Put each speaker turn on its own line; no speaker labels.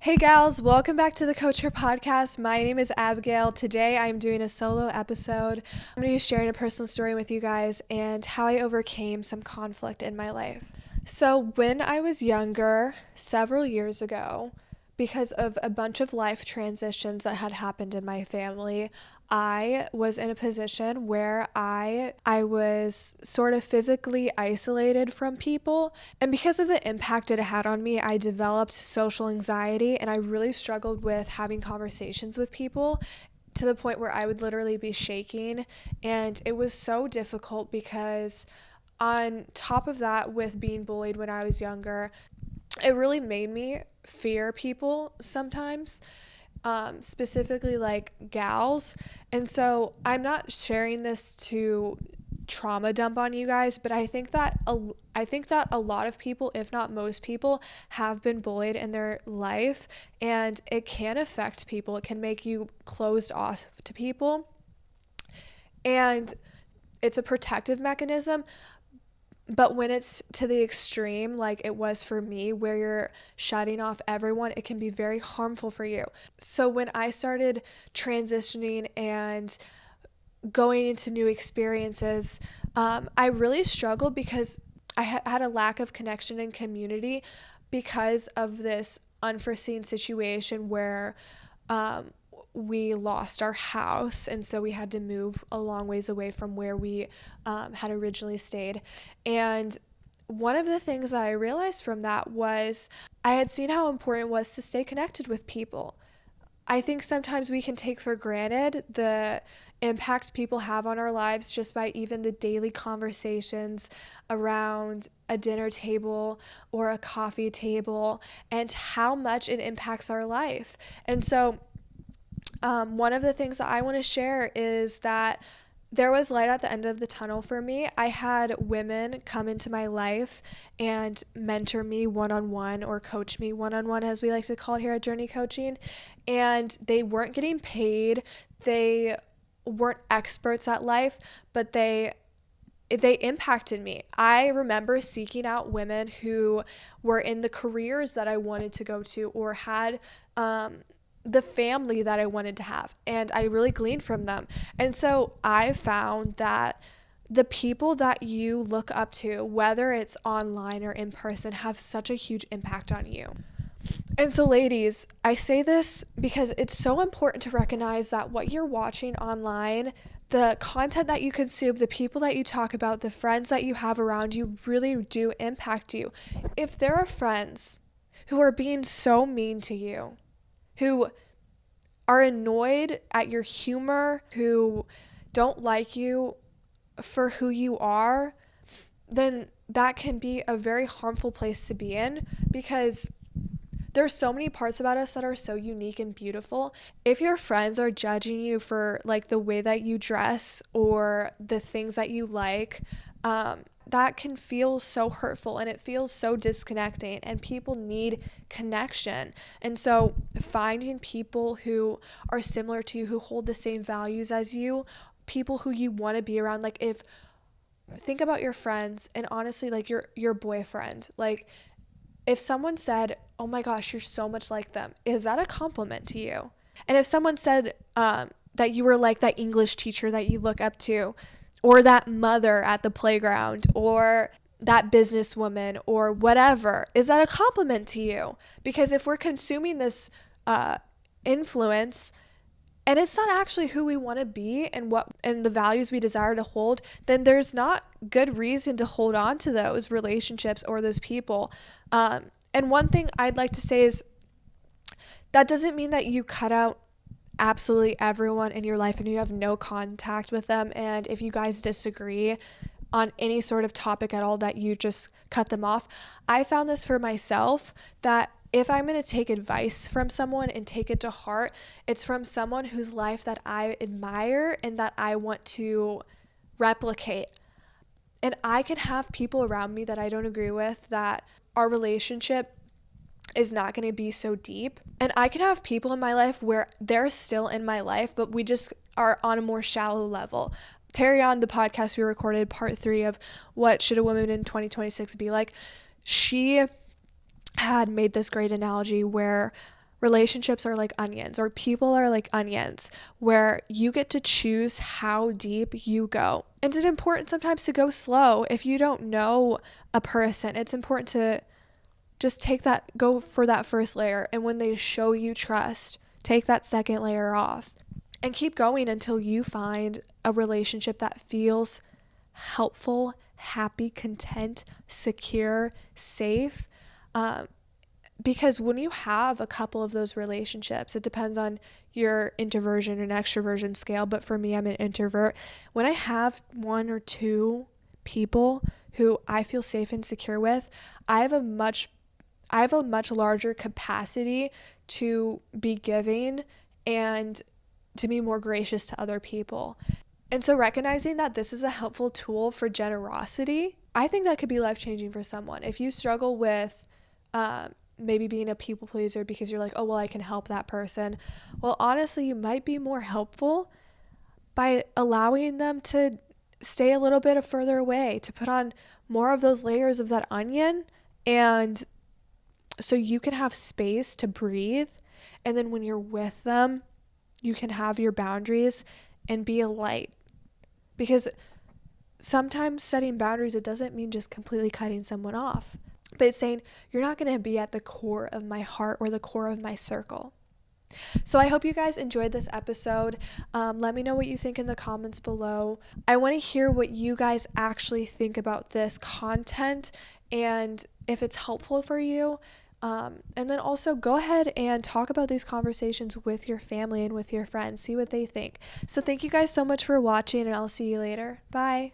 Hey gals, welcome back to the Coach Her podcast. My name is Abigail. Today I'm doing a solo episode. I'm going to be sharing a personal story with you guys and how I overcame some conflict in my life. So when I was younger, several years ago, because of a bunch of life transitions that had happened in my family, I was in a position where I was sort of physically isolated from people. And because of the impact it had on me, I developed social anxiety and I really struggled with having conversations with people to the point where I would literally be shaking. And it was so difficult because on top of that, with being bullied when I was younger, it really made me fear people sometimes, specifically like gals. And so I'm not sharing this to trauma dump on you guys, but I think that a lot of people, if not most people, have been bullied in their life, and it can affect people. It can make you closed off to people, and it's a protective mechanism. But when it's to the extreme, like it was for me, where you're shutting off everyone, it can be very harmful for you. So when I started transitioning and going into new experiences, I really struggled because I had a lack of connection and community because of this unforeseen situation where we lost our house, and so we had to move a long ways away from where we had originally stayed. And one of the things that I realized from that was I had seen how important it was to stay connected with people. I think sometimes we can take for granted the impact people have on our lives just by even the daily conversations around a dinner table or a coffee table, and how much it impacts our life. And so one of the things that I want to share is that there was light at the end of the tunnel for me. I had women come into my life and mentor me one-on-one, or coach me one-on-one, as we like to call it here at Journey Coaching. And they weren't getting paid. They weren't experts at life, but they impacted me. I remember seeking out women who were in the careers that I wanted to go to, or had the family that I wanted to have, and I really gleaned from them. And so I found that the people that you look up to, whether it's online or in person, have such a huge impact on you. And so, ladies, I say this because it's so important to recognize that what you're watching online, the content that you consume, the people that you talk about, the friends that you have around you, really do impact you. If there are friends who are being so mean to you, who are annoyed at your humor, who don't like you for who you are, then that can be a very harmful place to be in, because there's so many parts about us that are so unique and beautiful. If your friends are judging you for like the way that you dress or the things that you like, that can feel so hurtful, and it feels so disconnecting, and people need connection. And so finding people who are similar to you, who hold the same values as you, people who you want to be around. Like, if think about your friends, and honestly, like your boyfriend, like if someone said, "Oh my gosh, you're so much like them," is that a compliment to you? And if someone said that you were like that English teacher that you look up to, or that mother at the playground, or that businesswoman, or whatever, is that a compliment to you? Because if we're consuming this influence, and it's not actually who we want to be and the values we desire to hold, then there's not good reason to hold on to those relationships or those people. And one thing I'd like to say is that doesn't mean that you cut out absolutely everyone in your life and you have no contact with them, and if you guys disagree on any sort of topic at all, that you just cut them off. I found this for myself, that if I'm going to take advice from someone and take it to heart, it's from someone whose life that I admire and that I want to replicate. And I can have people around me that I don't agree with, that our relationship is not going to be so deep. And I can have people in my life where they're still in my life, but we just are on a more shallow level. Terry, on the podcast we recorded, part 3 of what should a woman in 2026 be like, she had made this great analogy where relationships are like onions, or people are like onions, where you get to choose how deep you go. And it's important sometimes to go slow. If you don't know a person, it's important to just go for that first layer. And when they show you trust, take that second layer off and keep going until you find a relationship that feels helpful, happy, content, secure, safe. Because when you have a couple of those relationships, it depends on your introversion and extroversion scale. But for me, I'm an introvert. When I have one or two people who I feel safe and secure with, I have a much larger capacity to be giving and to be more gracious to other people. And so recognizing that this is a helpful tool for generosity, I think that could be life-changing for someone. If you struggle with maybe being a people pleaser because you're like, oh, well, I can help that person. Well, honestly, you might be more helpful by allowing them to stay a little bit further away, to put on more of those layers of that onion, and so you can have space to breathe. And then when you're with them, you can have your boundaries and be a light. Because sometimes setting boundaries, it doesn't mean just completely cutting someone off, but it's saying you're not going to be at the core of my heart or the core of my circle. So I hope you guys enjoyed this episode. Let me know what you think in the comments below. I want to hear what you guys actually think about this content and if it's helpful for you. And then also go ahead and talk about these conversations with your family and with your friends. See what they think. So thank you guys so much for watching, and I'll see you later. Bye.